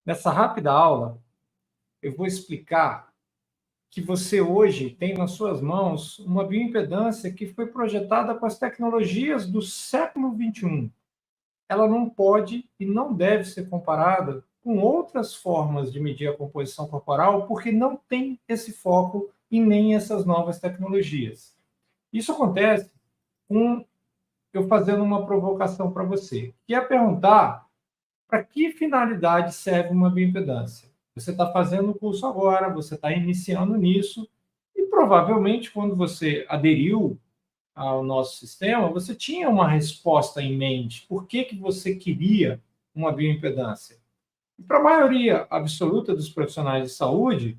Nessa rápida aula, eu vou explicar que você hoje tem nas suas mãos uma bioimpedância que foi projetada com as tecnologias do século XXI. Ela não pode e não deve ser comparada com outras formas de medir a composição corporal, porque não tem esse foco e nem essas novas tecnologias. Isso acontece com eu fazendo uma provocação para você, que é perguntar para que finalidade serve uma bioimpedância. Você está fazendo o curso agora, você está iniciando nisso, e provavelmente quando você aderiu ao nosso sistema, você tinha uma resposta em mente. Por que você queria uma bioimpedância? E para a maioria absoluta dos profissionais de saúde,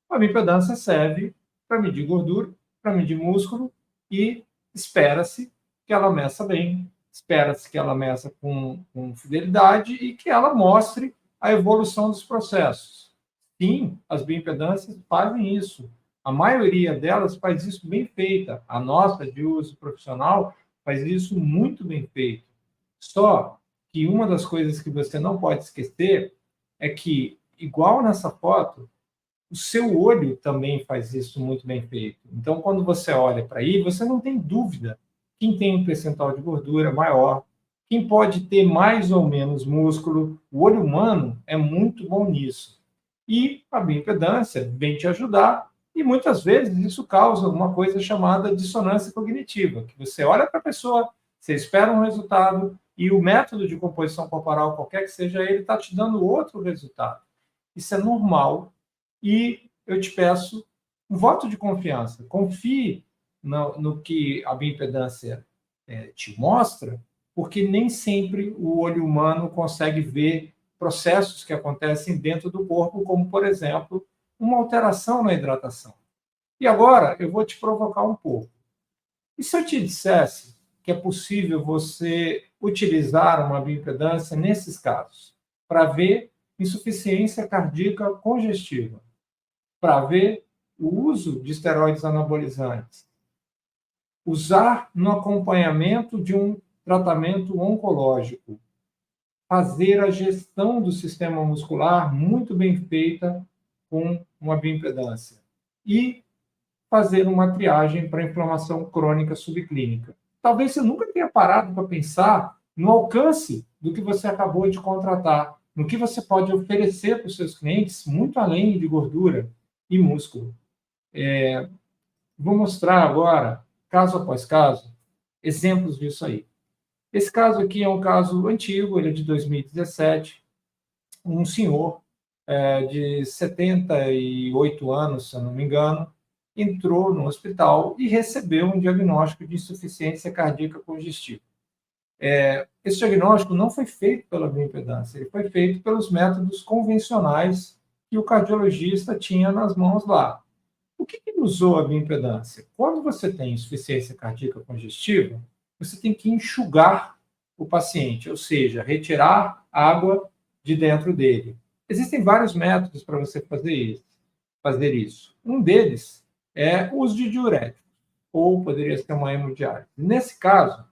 a bioimpedância serve para medir gordura, para medir músculo e espera-se que ela meça bem, espera-se que ela meça com fidelidade e que ela mostre a evolução dos processos. Sim, as bioimpedâncias fazem isso. A maioria delas faz isso bem feita. A nossa, de uso profissional, faz isso muito bem feito. Só que uma das coisas que você não pode esquecer é que, igual nessa foto, o seu olho também faz isso muito bem feito. Então, quando você olha para aí, você não tem dúvida quem tem um percentual de gordura maior, quem pode ter mais ou menos músculo. O olho humano é muito bom nisso. E a bioimpedância vem te ajudar, e muitas vezes isso causa uma coisa chamada dissonância cognitiva, que você olha para a pessoa, você espera um resultado, e o método de composição corporal, qualquer que seja ele, está te dando outro resultado. Isso é normal, e eu te peço um voto de confiança. Confie no que a bioimpedância te mostra, porque nem sempre o olho humano consegue ver processos que acontecem dentro do corpo, como, por exemplo, uma alteração na hidratação. E agora eu vou te provocar um pouco. E se eu te dissesse que é possível você utilizar uma bioimpedância nesses casos, para ver insuficiência cardíaca congestiva, para ver o uso de esteroides anabolizantes, usar no acompanhamento de um tratamento oncológico, fazer a gestão do sistema muscular muito bem feita com uma bioimpedância e fazer uma triagem para inflamação crônica subclínica. Talvez você nunca tenha parado para pensar no alcance do que você acabou de contratar, no que você pode oferecer para os seus clientes, muito além de gordura e músculo. Vou mostrar agora, caso após caso, exemplos disso aí. Esse caso aqui é um caso antigo, ele é de 2017. Um senhor de 78 anos, se eu não me engano, entrou no hospital e recebeu um diagnóstico de insuficiência cardíaca congestiva. Esse diagnóstico não foi feito pela bioimpedância, ele foi feito pelos métodos convencionais que o cardiologista tinha nas mãos lá. O que usou a bioimpedância? Quando você tem insuficiência cardíaca congestiva, você tem que enxugar o paciente, ou seja, retirar água de dentro dele. Existem vários métodos para você fazer isso. Um deles é o uso de diurético, ou poderia ser uma hemodiálise. Nesse caso,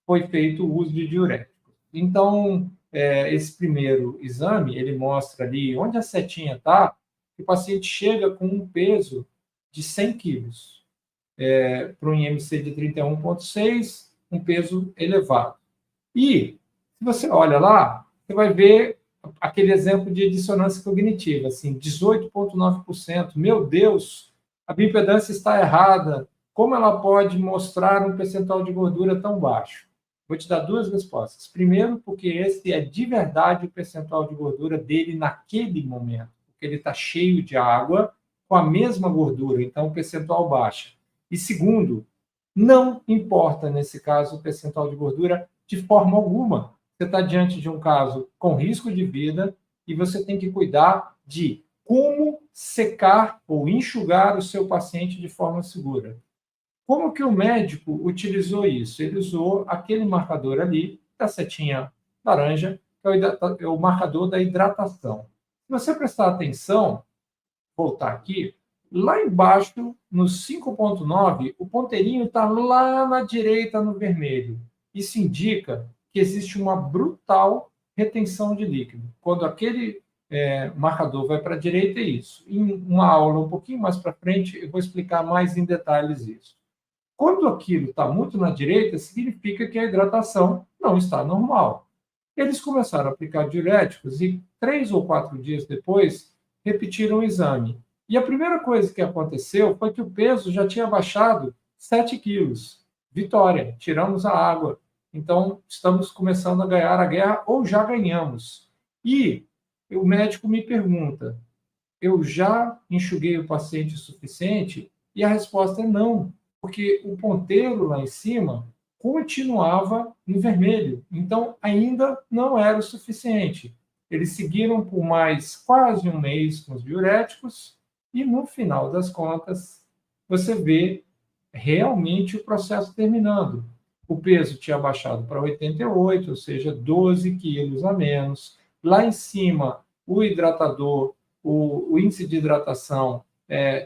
foi feito o uso de diurético. Então, esse primeiro exame, ele mostra ali onde a setinha está, que o paciente chega com um peso de 100 quilos, para um IMC de 31,6, um peso elevado. E, se você olha lá, você vai ver aquele exemplo de dissonância cognitiva, assim, 18,9%. Meu Deus, a bioimpedância está errada. Como ela pode mostrar um percentual de gordura tão baixo? Vou te dar duas respostas. Primeiro, porque esse é de verdade o percentual de gordura dele naquele momento, porque ele está cheio de água com a mesma gordura, então o percentual baixa. E segundo, não importa nesse caso o percentual de gordura de forma alguma. Você está diante de um caso com risco de vida e você tem que cuidar de como secar ou enxugar o seu paciente de forma segura. Como que o médico utilizou isso? Ele usou aquele marcador ali, da setinha laranja, que é o marcador da hidratação. Se você prestar atenção, voltar aqui, lá embaixo, no 5,9, o ponteirinho está lá na direita no vermelho. Isso indica que existe uma brutal retenção de líquido. Quando aquele o marcador vai para a direita, é isso. Em uma aula um pouquinho mais para frente, eu vou explicar mais em detalhes isso. Quando aquilo está muito na direita, significa que a hidratação não está normal. Eles começaram a aplicar diuréticos e 3 ou 4 dias depois repetiram o exame. E a primeira coisa que aconteceu foi que o peso já tinha baixado 7 quilos. Vitória, tiramos a água. Então, estamos começando a ganhar a guerra ou já ganhamos. E o médico me pergunta: eu já enxuguei o paciente o suficiente? E a resposta é não, porque o ponteiro lá em cima continuava no vermelho, então ainda não era o suficiente. Eles seguiram por mais quase um mês com os diuréticos e, no final das contas, você vê realmente o processo terminando. O peso tinha baixado para 88, ou seja, 12 quilos a menos. Lá em cima, o hidratador, o índice de hidratação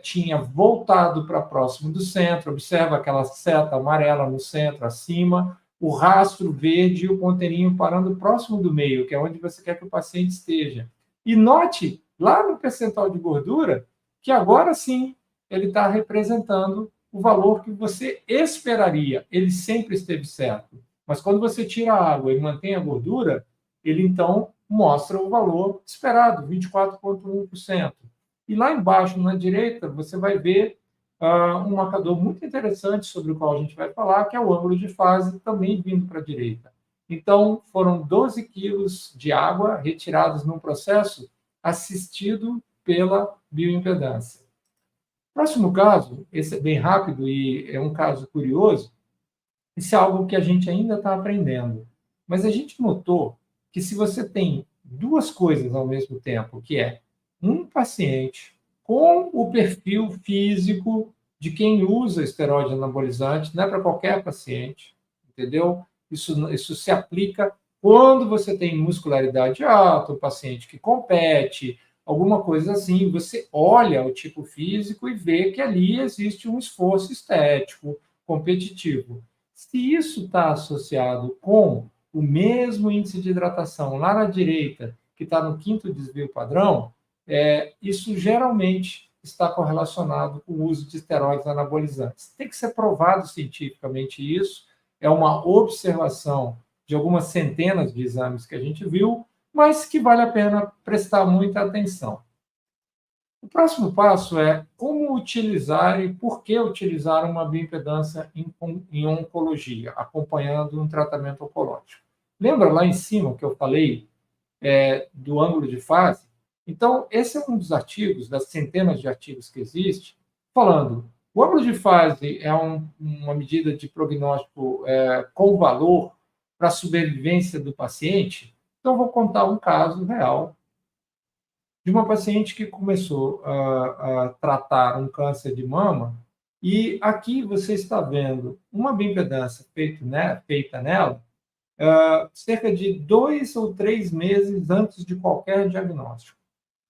tinha voltado para próximo do centro. Observa aquela seta amarela no centro, acima, o rastro verde e o ponteirinho parando próximo do meio, que é onde você quer que o paciente esteja. E note, lá no percentual de gordura, que agora sim ele está representando o valor que você esperaria. Ele sempre esteve certo. Mas quando você tira a água e mantém a gordura, ele então mostra o valor esperado, 24,1%. E lá embaixo, na direita, você vai ver um marcador muito interessante sobre o qual a gente vai falar, que é o ângulo de fase, também vindo para a direita. Então, foram 12 quilos de água retirados num processo assistido pela bioimpedância. Próximo caso, esse é bem rápido e é um caso curioso, isso é algo que a gente ainda está aprendendo. Mas a gente notou que se você tem duas coisas ao mesmo tempo, que é um paciente com o perfil físico de quem usa esteroide anabolizante, não é para qualquer paciente, entendeu? Isso se aplica quando você tem muscularidade alta, um paciente que compete, alguma coisa assim, você olha o tipo físico e vê que ali existe um esforço estético, competitivo. Se isso está associado com o mesmo índice de hidratação lá na direita, que está no quinto desvio padrão, isso geralmente está correlacionado com o uso de esteroides anabolizantes. Tem que ser provado cientificamente isso, é uma observação de algumas centenas de exames que a gente viu, mas que vale a pena prestar muita atenção. O próximo passo é como utilizar e por que utilizar uma bioimpedância em oncologia, acompanhando um tratamento oncológico. Lembra lá em cima que eu falei do ângulo de fase? Então, esse é um dos artigos, das centenas de artigos que existe, falando o ângulo de fase é uma medida de prognóstico com valor para a sobrevivência do paciente. Então, vou contar um caso real de uma paciente que começou a tratar um câncer de mama, e aqui você está vendo uma bioimpedância feita nela cerca de 2 ou 3 meses antes de qualquer diagnóstico.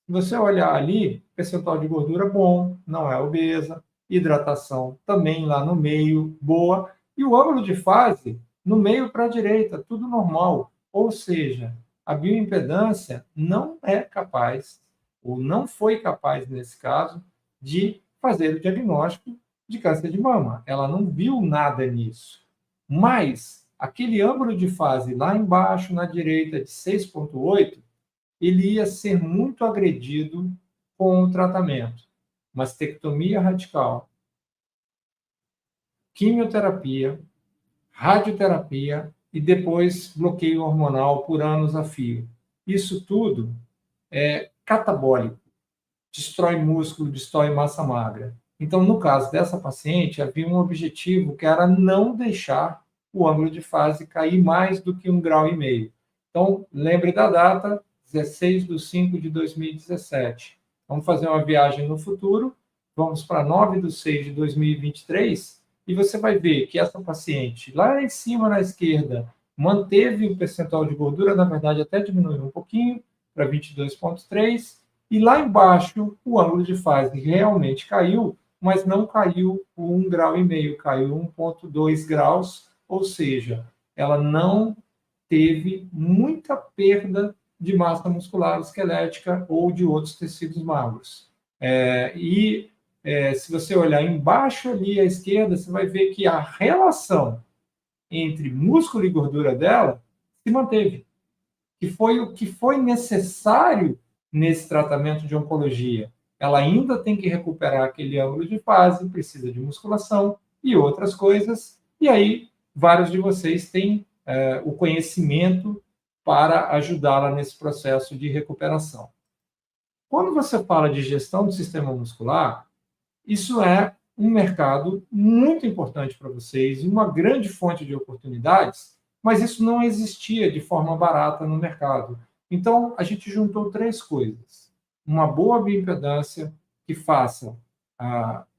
Se você olhar ali, percentual de gordura bom, não é obesa, hidratação também lá no meio, boa, e o ângulo de fase no meio para a direita, tudo normal. Ou seja, a bioimpedância não é capaz, ou não foi capaz nesse caso, de fazer o diagnóstico de câncer de mama. Ela não viu nada nisso. Mas aquele ângulo de fase lá embaixo, na direita, de 6,8, ele ia ser muito agredido com o tratamento. Mastectomia radical, quimioterapia, radioterapia e depois bloqueio hormonal por anos a fio. Isso tudo é catabólico, destrói músculo, destrói massa magra. Então, no caso dessa paciente, havia um objetivo que era não deixar o ângulo de fase cair mais do que 1,5 grau. Então, lembre da data, 16/5/2017. Vamos fazer uma viagem no futuro, vamos para 9/6/2023, e você vai ver que essa paciente, lá em cima na esquerda, manteve o percentual de gordura, na verdade até diminuiu um pouquinho, para 22,3, e lá embaixo o ângulo de fase realmente caiu, mas não caiu o 1,5 grau, caiu 1,2 graus, ou seja, ela não teve muita perda de massa muscular esquelética ou de outros tecidos magros. Se você olhar embaixo ali à esquerda, você vai ver que a relação entre músculo e gordura dela se manteve, que foi o que foi necessário nesse tratamento de oncologia. Ela ainda tem que recuperar aquele ângulo de fase, precisa de musculação e outras coisas, e aí vários de vocês têm o conhecimento para ajudá-la nesse processo de recuperação. Quando você fala de gestão do sistema muscular, isso é um mercado muito importante para vocês, uma grande fonte de oportunidades, mas isso não existia de forma barata no mercado. Então, a gente juntou três coisas. Uma boa bioimpedância que faça,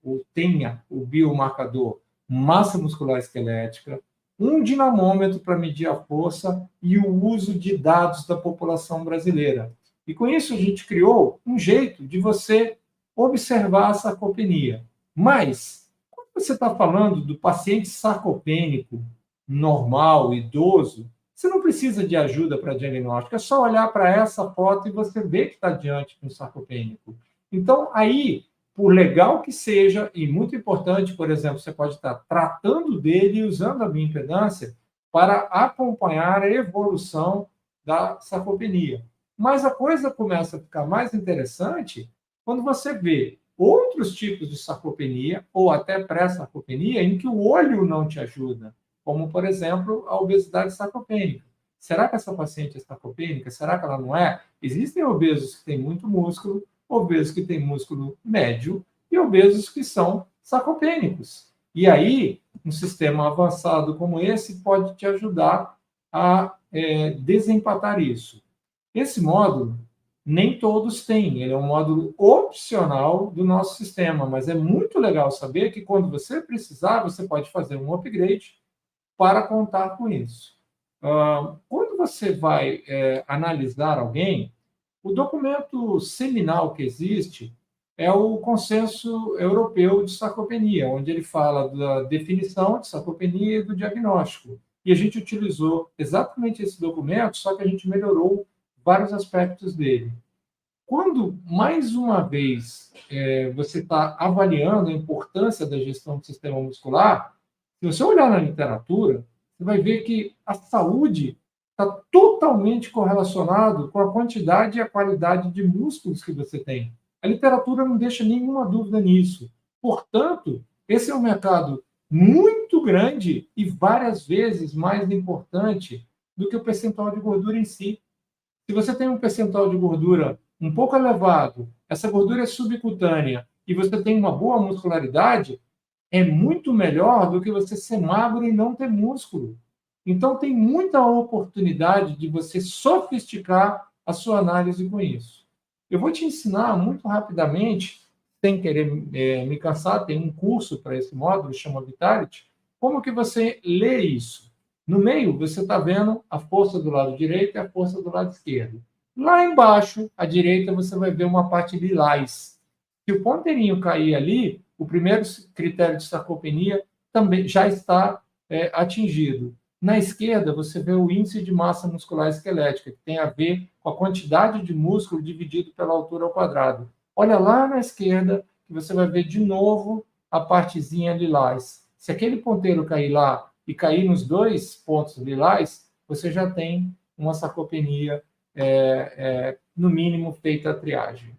ou tenha o biomarcador massa muscular esquelética, um dinamômetro para medir a força e o uso de dados da população brasileira. E com isso a gente criou um jeito de você observar a sarcopenia. Mas, quando você está falando do paciente sarcopênico, normal, idoso, você não precisa de ajuda para diagnóstico, é só olhar para essa foto e você vê que está diante de um sarcopênico. Então, aí, por legal que seja, e muito importante, por exemplo, você pode estar tratando dele e usando a bioimpedância para acompanhar a evolução da sarcopenia. Mas a coisa começa a ficar mais interessante quando você vê outros tipos de sarcopenia, ou até pré-sarcopenia, em que o olho não te ajuda, como, por exemplo, a obesidade sarcopênica. Será que essa paciente é sarcopênica? Será que ela não é? Existem obesos que têm muito músculo, obesos que têm músculo médio e obesos que são sarcopênicos. E aí, um sistema avançado como esse pode te ajudar a desempatar isso. Esse módulo, nem todos têm, ele é um módulo opcional do nosso sistema, mas é muito legal saber que quando você precisar, você pode fazer um upgrade para contar com isso. Quando você vai analisar alguém, o documento seminal que existe é o Consenso Europeu de Sarcopenia, onde ele fala da definição de sarcopenia e do diagnóstico. E a gente utilizou exatamente esse documento, só que a gente melhorou vários aspectos dele. Quando, mais uma vez, você está avaliando a importância da gestão do sistema muscular, se você olhar na literatura, você vai ver que a saúde está totalmente correlacionado com a quantidade e a qualidade de músculos que você tem. A literatura não deixa nenhuma dúvida nisso. Portanto, esse é um mercado muito grande e várias vezes mais importante do que o percentual de gordura em si. Se você tem um percentual de gordura um pouco elevado, essa gordura é subcutânea e você tem uma boa muscularidade, é muito melhor do que você ser magro e não ter músculo. Então, tem muita oportunidade de você sofisticar a sua análise com isso. Eu vou te ensinar muito rapidamente, sem querer me cansar, tem um curso para esse módulo, chama Vitality, como que você lê isso. No meio, você está vendo a força do lado direito e a força do lado esquerdo. Lá embaixo, à direita, você vai ver uma parte lilás. Se o ponteirinho cair ali, o primeiro critério de sarcopenia também já está atingido. Na esquerda, você vê o índice de massa muscular esquelética, que tem a ver com a quantidade de músculo dividido pela altura ao quadrado. Olha lá na esquerda, que você vai ver de novo a partezinha lilás. Se aquele ponteiro cair lá e cair nos dois pontos lilás, você já tem uma sarcopenia, no mínimo, feita a triagem.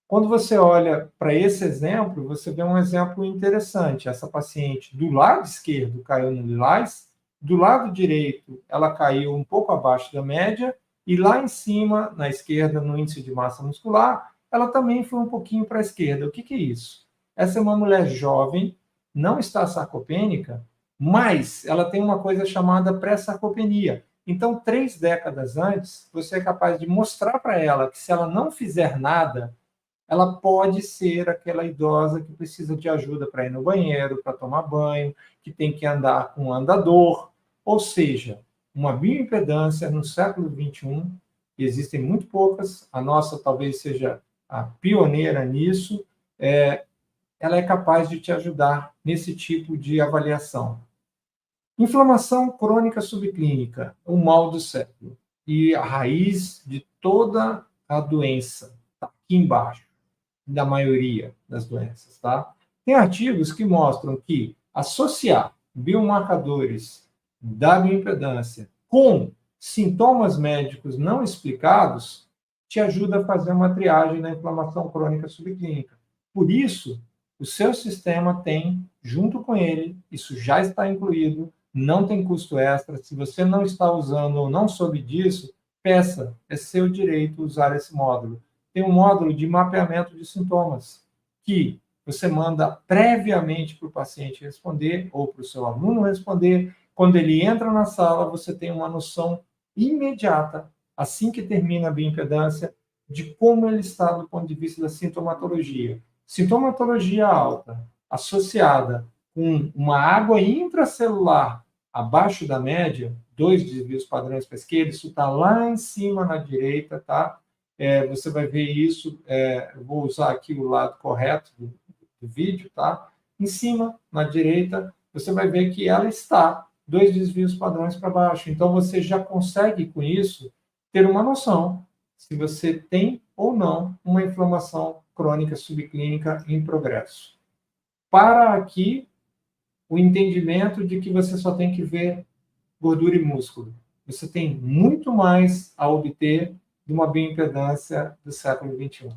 Quando você olha para esse exemplo, você vê um exemplo interessante. Essa paciente do lado esquerdo caiu no lilás, do lado direito ela caiu um pouco abaixo da média, e lá em cima, na esquerda, no índice de massa muscular, ela também foi um pouquinho para a esquerda. O que é isso? Essa é uma mulher jovem, não está sarcopênica, mas ela tem uma coisa chamada pré-sarcopenia. Então, 3 décadas antes, você é capaz de mostrar para ela que se ela não fizer nada, ela pode ser aquela idosa que precisa de ajuda para ir no banheiro, para tomar banho, que tem que andar com um andador. Ou seja, uma bioimpedância no século XXI, e existem muito poucas, a nossa talvez seja a pioneira nisso, ela é capaz de te ajudar nesse tipo de avaliação. Inflamação crônica subclínica, o mal do século. e a raiz de toda a doença está aqui embaixo, da maioria das doenças, tá? Tem artigos que mostram que associar biomarcadores da bioimpedância com sintomas médicos não explicados te ajuda a fazer uma triagem da inflamação crônica subclínica. Por isso, o seu sistema tem, junto com ele, isso já está incluído, não tem custo extra. Se você não está usando ou não soube disso, peça, é seu direito usar esse módulo. Tem um módulo de mapeamento de sintomas, que você manda previamente para o paciente responder, ou para o seu aluno responder. Quando ele entra na sala, você tem uma noção imediata, assim que termina a bioimpedância, de como ele está do ponto de vista da sintomatologia. Sintomatologia alta, associada com uma água intracelular abaixo da média, 2 desvios padrões para a esquerda, isso está lá em cima na direita, tá? Você vai ver isso, eu vou usar aqui o lado correto do vídeo, tá? Em cima, na direita, você vai ver que ela está 2 desvios padrões para baixo. Então, você já consegue, com isso, ter uma noção se você tem ou não uma inflamação crônica subclínica em progresso. Para aqui, o entendimento de que você só tem que ver gordura e músculo. Você tem muito mais a obter de uma bioimpedância do século XXI.